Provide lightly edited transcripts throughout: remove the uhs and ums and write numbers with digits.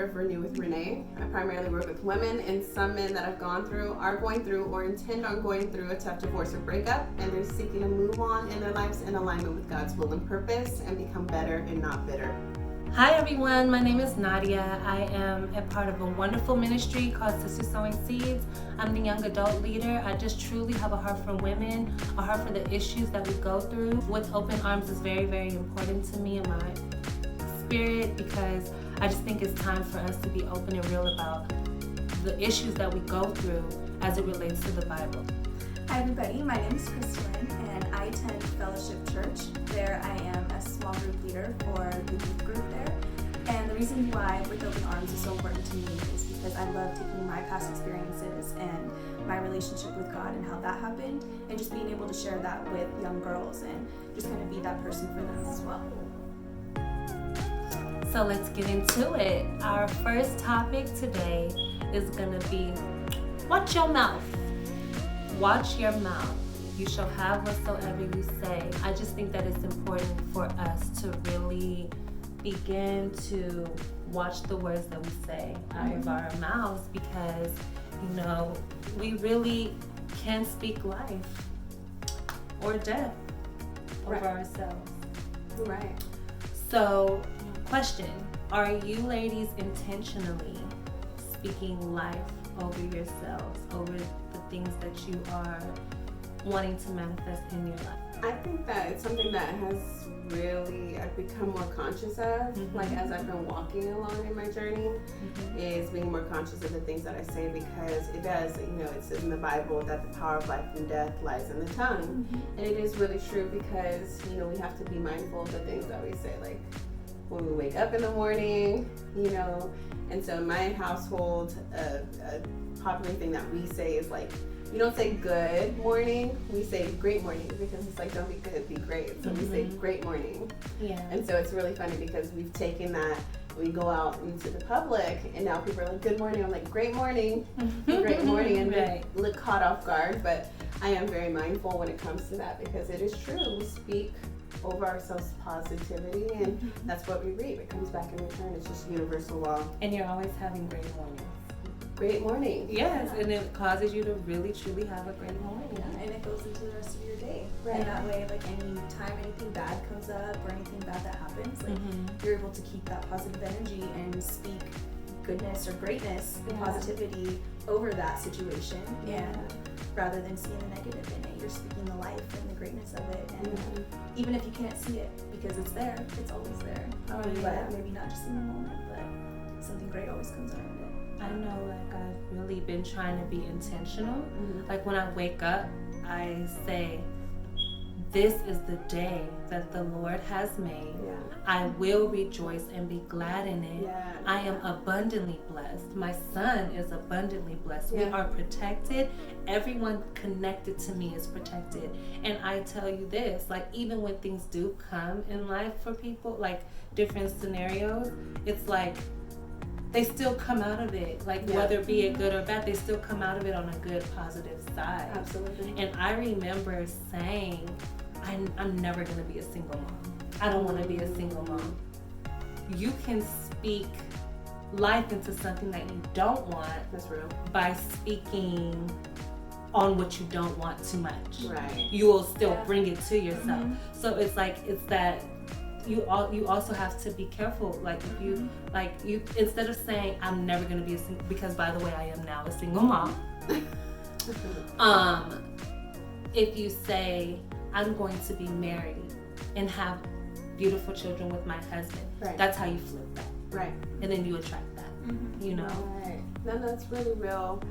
of Renew with Renee. I primarily work with women and some men that have gone through, are going through, or intend on going through a tough divorce or breakup, and they're seeking to move on in their lives in alignment with God's will and purpose and become better and not bitter. Hi everyone, my name is Nadia. I am a part of a wonderful ministry called Sisters Sowing Seeds. I'm the young adult leader. I just truly have a heart for women, a heart for the issues that we go through. With Open Arms is very, very important to me and my spirit, because I just think it's time for us to be open and real about the issues that we go through as it relates to the Bible. Hi everybody, my name is Crystalline and I attend Fellowship Church. There I am a small group leader for the youth group there. And the reason why With Open Arms is so important to me is because I love taking my past experiences and my relationship with God and how that happened, and just being able to share that with young girls and just kind of be that person for them as well. So let's get into it. Our first topic today is going to be, watch your mouth. Watch your mouth. You shall have whatsoever you say. I just think that it's important for us to really begin to watch the words that we say out of our mouths, because, you know, we really can speak life or death over ourselves. Right. So, question, are you ladies intentionally speaking life over yourselves, over the things that you are wanting to manifest in your life? I think that it's something that has really, I've become more conscious of, like as I've been walking along in my journey, is being more conscious of the things that I say, because it does, you know, it's in the Bible that the power of life and death lies in the tongue. And it is really true, because, you know, we have to be mindful of the things that we say, like when we wake up in the morning, you know. And so in my household, a popular thing that we say is like, we don't say good morning, we say great morning, because it's like, don't be good, be great. So we say great morning. Yeah. And so it's really funny because we've taken that, we go out into the public and now people are like, good morning. I'm like, great morning, great morning. And they look caught off guard. But I am very mindful when it comes to that, because it is true. We speak over ourselves positivity, and that's what we reap. It comes back in return. It's just universal law. And you're always having great mornings. Great morning. Yes, and it causes you to really truly have a great morning. Yeah, and it goes into the rest of your day. Right. And that way, like any time anything bad comes up or anything bad that happens, like you're able to keep that positive energy and speak goodness or greatness and positivity over that situation. And rather than seeing the negative in it, you're speaking the life and the greatness of it. And even if you can't see it, because it's there, it's always there. But maybe not just in the moment, but something great always comes out of it. I know, like, I've really been trying to be intentional. Like, when I wake up, I say, this is the day that the Lord has made. I will rejoice and be glad in it. I am abundantly blessed. My son is abundantly blessed. We are protected. Everyone connected to me is protected. And I tell you this, like, even when things do come in life for people, like different scenarios, it's like, they still come out of it, like whether be it good or bad, they still come out of it on a good, positive side. Absolutely. And I remember saying, I'm never going to be a single mom. I don't want to be a single mom. You can speak life into something that you don't want. That's real. By speaking on what you don't want too much. Right. You will still bring it to yourself. So it's like, it's that you also have to be careful. Like, if you instead of saying I'm never going to be a single, because by the way I am now a single mom. If you say I'm going to be married and have beautiful children with my husband, that's how you flip that. Right. And then you attract that. You know. Right. No, that's really real.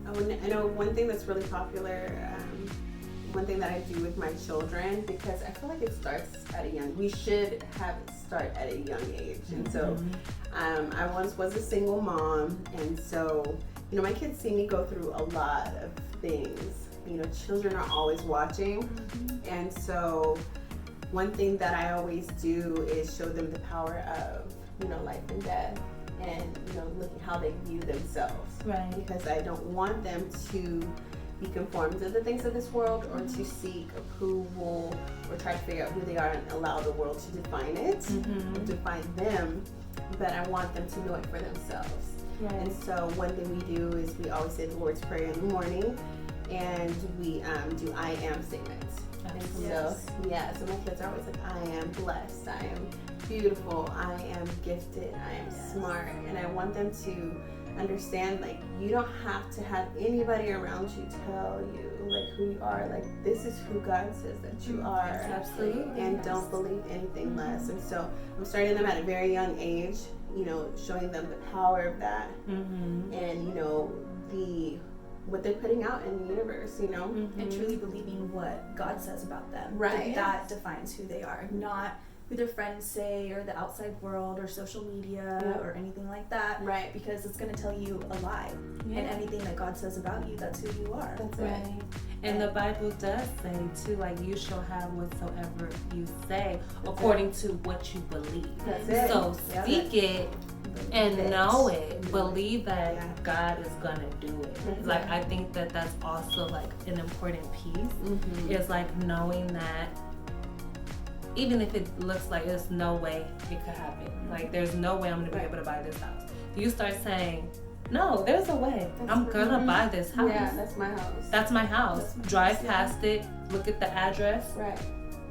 I know one thing that's really popular. One thing that I do with my children, because I feel like it starts at a young, we should have it start at a young age. And so I once was a single mom, and so, you know, my kids see me go through a lot of things. You know, children are always watching. And so one thing that I always do is show them the power of, you know, life and death, and, you know, look at how they view themselves. Right. Because I don't want them to be conformed to the things of this world, or to seek approval, or try to figure out who they are and allow the world to define it, define them. but I want them to know it for themselves. Right. And so one thing we do is we always say the Lord's Prayer in the morning, and we do I am statements. And so, so my kids are always like, I am blessed, I am beautiful, I am gifted, I am smart. And I want them to understand, like, you don't have to have anybody around you tell you, like, who you are. Like, this is who God says that you are. Absolutely. And don't believe anything less. And so I'm starting them at a very young age, you know, showing them the power of that. And, you know, what they're putting out in the universe, you know, and truly believing what God says about them. Right. That defines who they are, not who their friends say or the outside world or social media or anything like that. Right. Because it's going to tell you a lie. And anything that God says about you, that's who you are. That's Right. it. And the Bible does say too, like, you shall have whatsoever you say according to what you believe. That's it. So speak it and know it. Believe that Yeah. God is gonna do it. That's Like, it. I think that that's also like an important piece. Is like knowing that even if it looks like there's no way it could happen, like there's no way I'm gonna be able to buy this house. You start saying, no, there's a way. I'm gonna buy this house. Yeah, that's my house. That's my house. That's my Drive house, past it, look at the address. Right.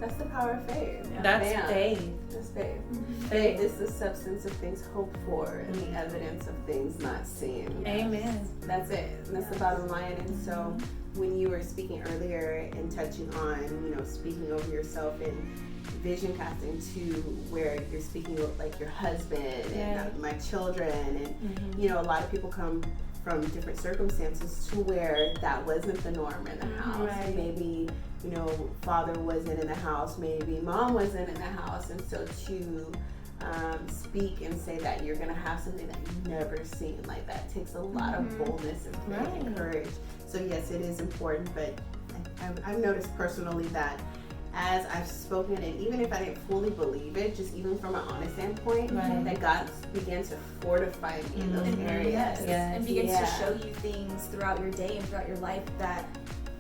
That's the power of faith. That's Man. faith. That's faith. Faith. Faith is the substance of things hoped for and the evidence of things not seen. Amen. That's it. And that's the bottom line. And so when you were speaking earlier and touching on, you know, speaking over yourself and vision casting to where you're speaking of, like, your husband and my children, and you know, a lot of people come from different circumstances to where that wasn't the norm in the house. Right. Maybe, you know, father wasn't in the house, maybe mom wasn't in the house, and so to speak and say that you're gonna have something that you've never seen, like, that takes a lot of boldness and faith and courage. So yes, it is important, but I've noticed personally that as I've spoken, and even if I didn't fully believe it, just even from an honest standpoint, that God began to fortify me in those areas. Yes. And begins to show you things throughout your day and throughout your life that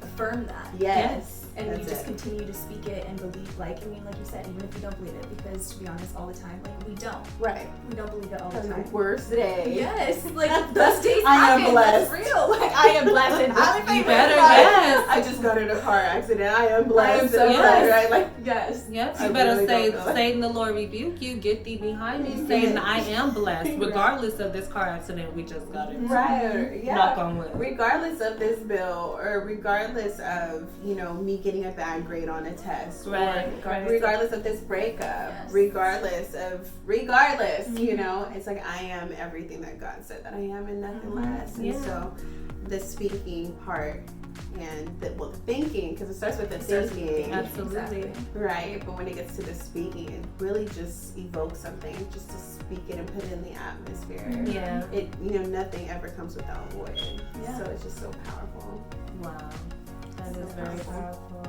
affirm that. Yes. And That's you just it. continue to speak it and believe, like, I mean, like you said, even if you don't believe it, because to be honest, all the time, like, we don't. Right. We don't believe it all the On the time. worst day. Yes, like, those days I am happen. blessed. That's real. Like, I am blessed. And You better, yes. I just got in a car accident. I am blessed. I am so and blessed. Right? Like, yes. Yep, I you better really say, don't know. Satan, the Lord rebuke you, get thee behind me. Satan, I am blessed, regardless of this car accident we just got into. right. Yeah. Knock on wood. Regardless of this bill, or regardless of, you know, me getting a bad grade on a test, Right. or regardless of this breakup, regardless, you know, it's like I am everything that God said that I am and nothing less. And so the speaking part and the thinking, because it starts with the thinking. Absolutely. Right, but when it gets to the speaking, it really just evokes something, just to speak it and put it in the atmosphere. Yeah. It, you know, nothing ever comes without void. Yeah. So it's just so powerful. Wow. That is very powerful.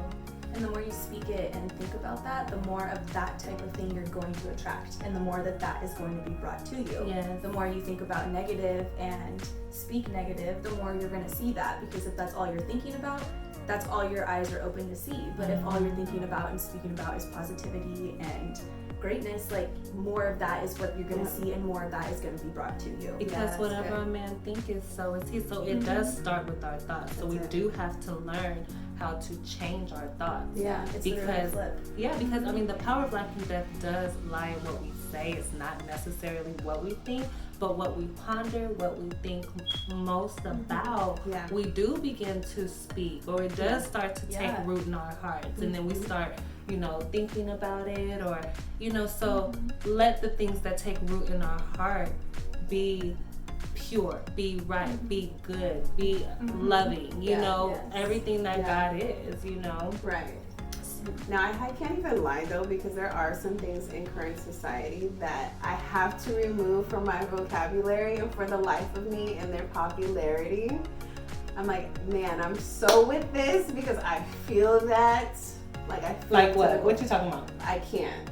And the more you speak it and think about that, the more of that type of thing you're going to attract, and the more that is going to be brought to you. Yes. The more you think about negative and speak negative, the more you're going to see that, because if that's all you're thinking about, that's all your eyes are open to see. But if all you're thinking about and speaking about is positivity and greatness, like, more of that is what you're going to see, and more of that is going to be brought to you. Because whatever a man thinketh, so is he. So it does start with our thoughts. So we do have to learn how to change our thoughts. Yeah. It's Because literally a flip. because I mean, the power of life and death does lie in what we say. It's not necessarily what we think, but what we ponder, what we think most about. Yeah. We do begin to speak, or it does start to take root in our hearts, and then we start, you know, thinking about it, or, you know, so let the things that take root in our heart be pure, be right, be good, be loving, you know, everything that God is, you know. Right. Now, I can't even lie, though, because there are some things in current society that I have to remove from my vocabulary, and for the life of me and their popularity, I'm like, man, I'm so with this, because I feel that, like, I feel Like it to what? the- What you talking about? I can't.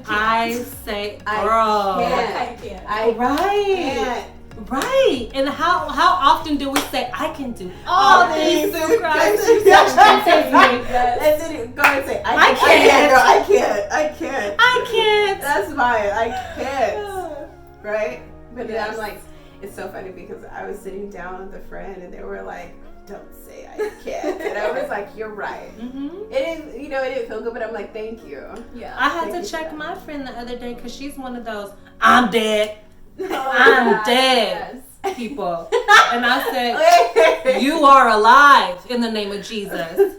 I say, I girl. can't. I can't. I Right. can't. Right. And how often do we say, I can do all things through Christ who Yes. strengthens me? And then go and say, I can't, girl, I can't. I can't. That's mine. I can't. right? But then Yes. I'm like, it's so funny because I was sitting down with a friend and they were like, don't say I can't. And I was like, you're right. Mm-hmm. It didn't feel good, but I'm like, thank you. Yeah. I had Thank you to for check that. my friend the other day because she's one of those I'm dead Oh, I'm yeah. dead. Yes. people, and I said, "You are alive in the name of Jesus.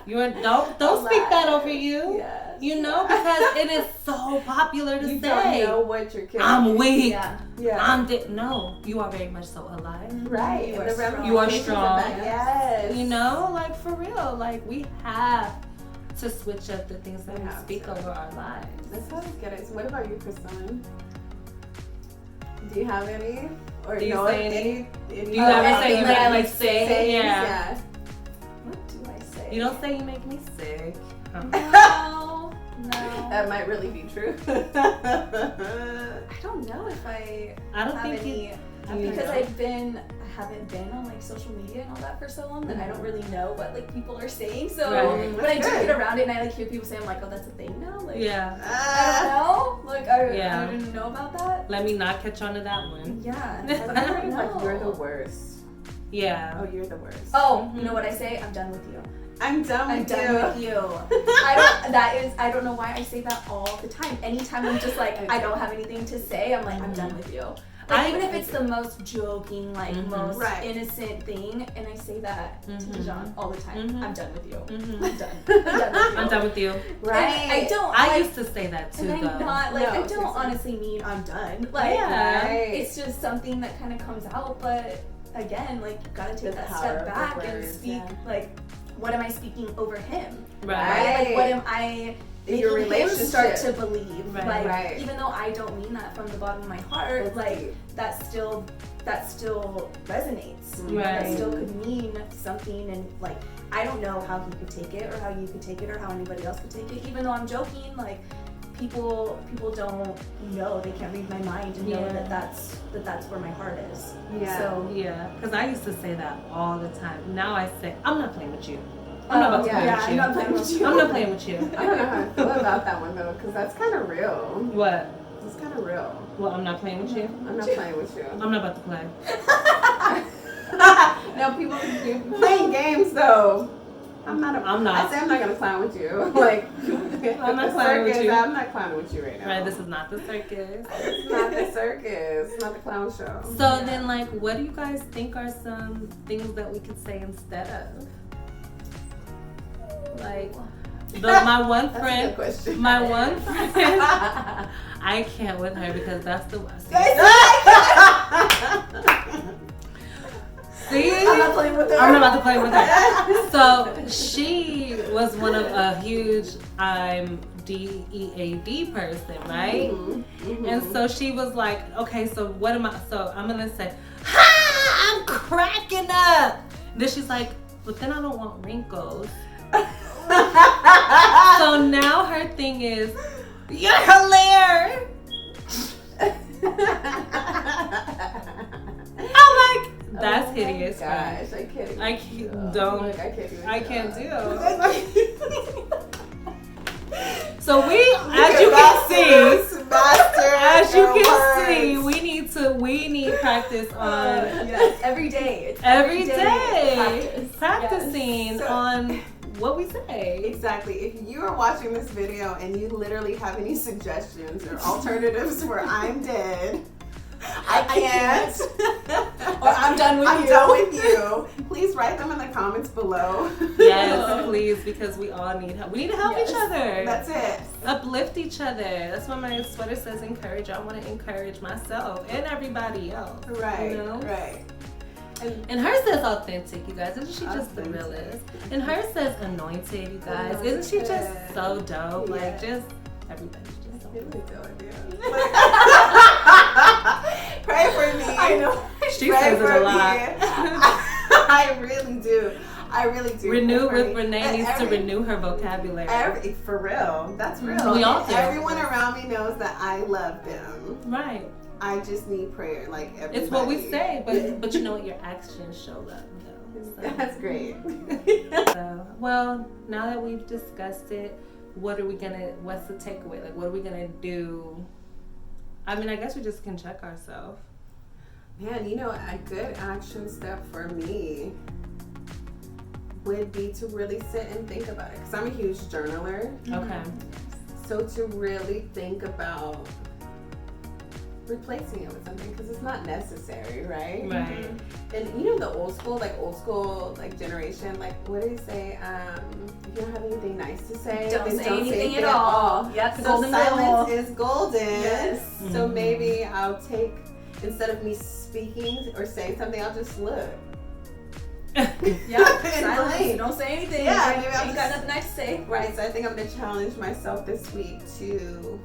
Don't speak that over you." Yes. You know, because it is so popular to You say, don't know what you're killing. "I'm weak. Yeah. Yeah. I'm dead." No, you are very much so alive. Right. You and are the strong. ramifications You are of strong. that, Yes. You know, like for real, like we have to switch up the things that We we have speak to. over our lives. That's how I get it. So what about you, Kristen? Do you have any? Or Do you know say of any? any? Do you ever anything say you that I make me like sick? sayings? Yeah. What do I say? You don't say you make me sick. No. No. That might really be true. I don't know if I I don't have think any you. because know. I haven't been on like social media and all that for so long that I don't really know what like people are saying. So Right. when I do That's good. get around it and I like hear people say, I'm like, oh, that's a thing now. Like, Yeah. I don't know. Like, I Yeah. didn't know about that. Let me not catch on to that one. Yeah. But I heard don't like you're the know. worst. Yeah. Oh, you're the worst. Oh, you know what I say? I'm done with you. I'm done I'm with done you. with you. I don't know why I say that all the time. Anytime I'm just like, I don't have anything to say, I'm like, I'm done with you. Like, even if it's the most joking, like most Right. innocent thing, and I say that to Dijon all the time. Mhm. I'm done with you. Mhm. I'm done. I'm done with you. I'm done with you. Right. And I don't. I like, used to say that too, and I'm though. not like No, I don't seriously. honestly mean I'm done. Like Yeah. Right. it's just something that kind of comes out, but again, like you gotta take The that power step of the back and words, speak yeah. like, what am I speaking over him? Right. Like what am I In your making him start relationship. to believe? Right. Like Right. even though I don't mean that from the bottom of my heart, That's like deep. that still resonates. You know, Right. that still could mean something, and like I don't know how he could take it or how you could take it or how anybody else could take it. Even though I'm joking, like people don't know, they can't read my mind and know Yeah. that that's where my heart is. Yeah. So Yeah, because I used to say that all the time. Now I say, I'm not playing with you. I'm not about to yeah, play yeah, with I'm you. not playing with you. I'm not playing with you. I don't know how I feel about that one though, because that's kind of real. What? It's kind of real. Well, I'm not playing with you. I'm not playing with you. I'm not about to play. No, people you're playing games though. I'm not. I'm not. I say I'm not gonna clown with you. Like I'm not the clowning with circus, you. I'm not clowning with you right now. Right, this is not the circus. It's not the circus. It's not the clown show. So then, like, what do you guys think are some things that we could say instead of? Like, my one That's a friend, good question. my one friend, I can't with her because that's the worst. See? I'm not playing with her. I'm not about to play with her. So she was one of a huge DEAD person, right? Mhm. And so she was like, okay, so what am I? So I'm gonna say, ha! I'm cracking up. Then she's like, but then I don't want wrinkles. So now her thing is, you're hilarious. I'm like, that's Oh my hideous. Gosh, right? I can't. I even can't- do. don't- Like, I can't even. I do can't that. do. So we, as you can see, master as you your can see, words. we need practice on Yes, every day. It's every day practice. practicing Yes. So- on what we say. Exactly. If you are watching this video and you literally have any suggestions or alternatives where I'm dead, I can't, Or I'm done with I'm you. done with you. Please write them in the comments below. Yes, please, because we all need help. We need to help Yes. each other. That's it. Uplift each other. That's why my sweater says encourage. I want to encourage myself and everybody else. Right. You know? Right. And And hers says authentic, you guys. Isn't she just the Authentic. realest? And hers says anointed, you guys. Isn't she just Anointed. so dope? Yeah. Like, just everybody's just so really dope. good, yeah. Pray for me. I know. She Pray says it for a me. lot. I really do. I really do. Renew Pray for with me. Renee And needs to every- renew her vocabulary. For real. That's real. We all And do. everyone around me knows that I love them. Right. I just need prayer, like everybody. It's what we say, but you know what? Your actions show love, though. So. That's great. So, well, now that we've discussed it, what's the takeaway? Like, what are we gonna do? I mean, I guess we just can check ourselves. Man, you know, a good action step for me would be to really sit and think about it. Because I'm a huge journaler. Okay. So to really think about replacing it with something, because it's not necessary, right? Right. And you know, the old school generation, like, what do they say? If you don't have anything nice to say, Don't then say don't anything say at all. Yep, So golden silence rule. is golden. Yes. So Mhm. maybe I'll take, instead of me speaking or saying something, I'll just look. Yeah, And silence. blame. Don't say anything. Yeah, maybe I'll ain't just- got nothing nice to say. Right, so I think I'm gonna challenge myself this week to,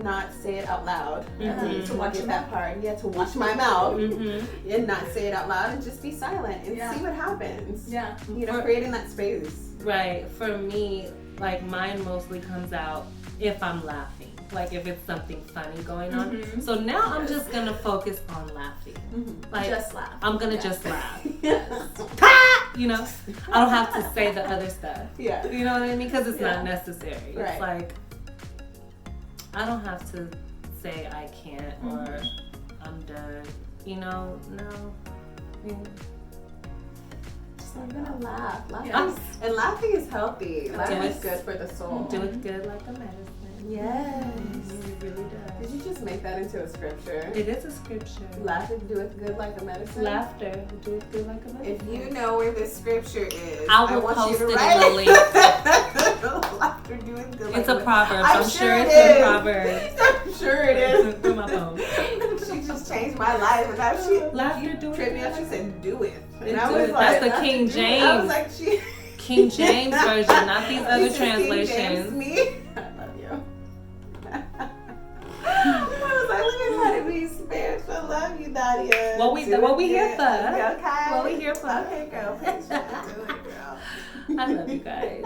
not say it out loud. Mhm. To watch that part. Yeah, to watch my mouth Mm-hmm. and not say it out loud and just be silent and Yeah. see what happens. Yeah. You know, creating that space. Right. For me, like mine mostly comes out if I'm laughing. Like if it's something funny going on. Mhm. So now I'm just gonna focus on laughing. Like Just laugh. I'm gonna Yeah. just laugh. Yes. You know, I don't have to say the other stuff. Yeah. You know what I mean? Because it's Yeah. not necessary. Right. It's like I don't have to say I can't or I'm done. You know, no. Yeah. I'm gonna laugh. Laughing Yes. and laughing is healthy. Laughing Yes. is good for the soul. Do it good like a medicine. Yes. It really does. Did you just make that into a scripture? It is a scripture. Laughing doeth good like a medicine. Laughter. Do it good like a medicine. If you know where this scripture is, I will want post you to it in write the link. Laughter doing good like It's a medicine. proverb. I'm I'm sure sure it it's in is. Proverbs. I'm sure it is. Through my phone. She just changed my life, and now she Laughter do it tripped me good up. She like said, "Do it." It And I do was it. like, That's the "Laughter King do it." I James. was like, "She." King James version, not these other This is King James translations. me. I love you. I was like, look at how to be spiritual. I love you, Nadia. What we here for? Okay. What we here for? Okay, girl. Please do it, girl. I love you guys.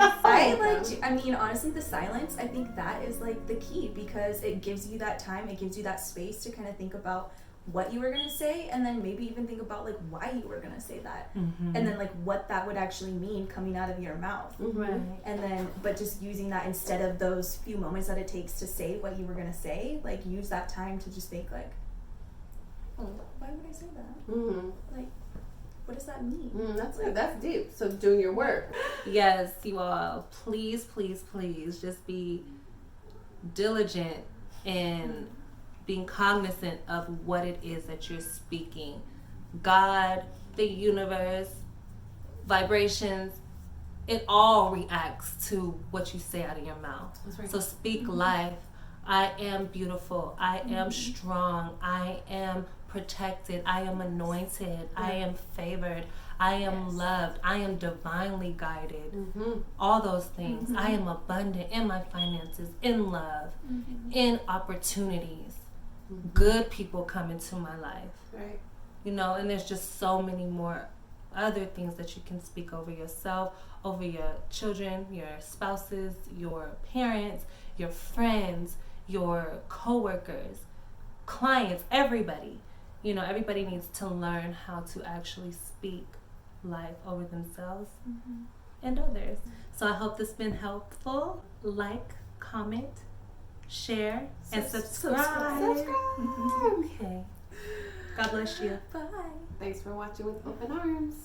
I mean, honestly, the silence, I think that is like the key because it gives you that time, it gives you that space to kind of think about what you were going to say and then maybe even think about like why you were going to say that Mm-hmm. and then like what that would actually mean coming out of your mouth. Right. And then, but just using that instead of those few moments that it takes to say what you were going to say, like use that time to just think like, oh, why would I say that? Mm-hmm. Like, what does that mean? That's deep. So doing your work. Yes, you all, please, please, please just be diligent in being cognizant of what it is that you're speaking. God, the universe, vibrations, it all reacts to what you say out of your mouth. That's right. So speak life. I am beautiful. I am strong. I am protected. I am anointed. I am favored. I am loved. I am divinely guided. Mm-hmm. All those things. I am abundant in my finances, in love, in opportunities. Good people come into my life. Right. You know, and there's just so many more other things that you can speak over yourself, over your children, your spouses, your parents, your friends, your coworkers, clients, everybody. You know, everybody needs to learn how to actually speak life over themselves and others. So I hope this has been helpful. Like, comment, share, and subscribe. Okay. God bless you. Bye. Thanks for watching with open arms.